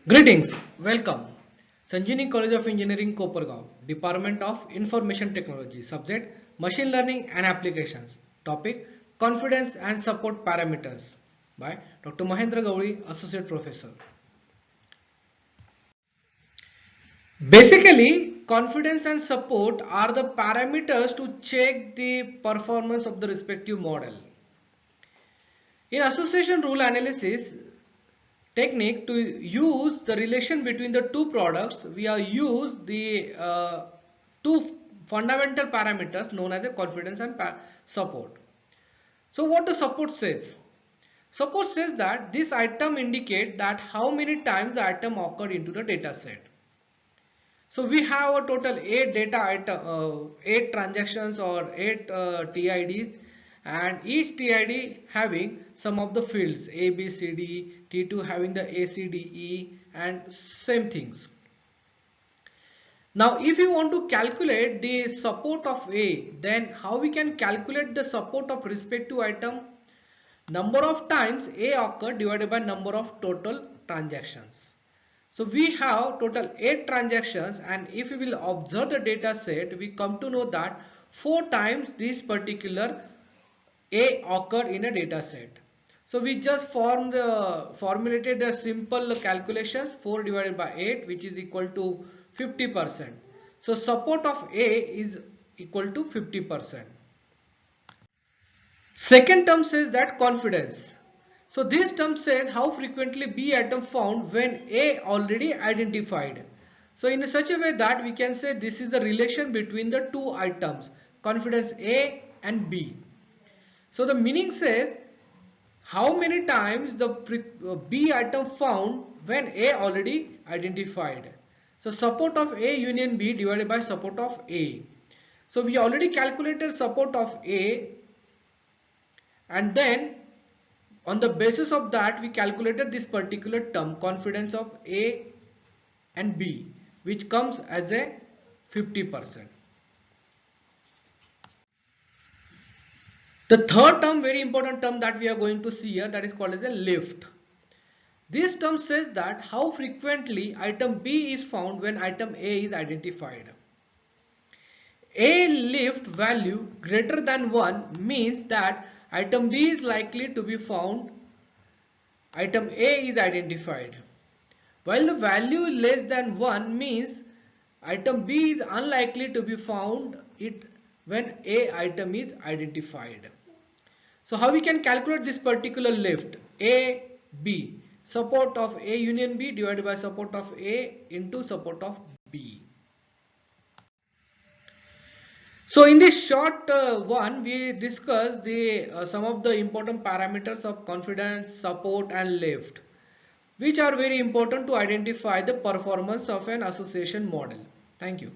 Greetings, welcome. Sanjini College of Engineering, Kopargaon, Department of Information Technology, subject Machine Learning and Applications, topic Confidence and Support Parameters by Dr. Mahendra Gauri, Associate Professor. Basically, confidence and support are the parameters to check the performance of the respective model. In association rule analysis, technique to use the relation between the two products, we have used the two fundamental parameters known as the confidence and support. So what the support says? Support says that this item indicate that how many times the item occurred into the data set. So we have a total 8 data item, 8 transactions or 8 TIDs, and each TID having some of the fields A, B, C, D, T2 having the A, C, D, E and same things. Now if you want to calculate the support of A, then how we can calculate the support of respective item? Number of times A occurred divided by number of total transactions. So we have total 8 transactions, and if we will observe the data set, we come to know that 4 times this particular A occurred in a data set. So we just formulated the simple calculations, 4 divided by 8, which is equal to 50%. So support of A is equal to 50%. Second term says that confidence. So this term says how frequently B atom found when A already identified. So in such a way that we can say this is the relation between the two items, confidence A and B. So the meaning says how many times the B item found when A already identified. So support of A union B divided by support of A. So we already calculated support of A, and then on the basis of that we calculated this particular term, confidence of A and B, which comes as a 50%. The third term, very important term that we are going to see here, that is called as a lift. This term says that how frequently item B is found when item A is identified. A lift value greater than 1 means that item B is likely to be found, item A is identified. While the value less than 1 means item B is unlikely to be found it when A item is identified. So how we can calculate this particular lift? A, B. Support of A union B divided by support of A into support of B. So in this short one, we discussed the some of the important parameters of confidence, support and lift, which are very important to identify the performance of an association model. Thank you.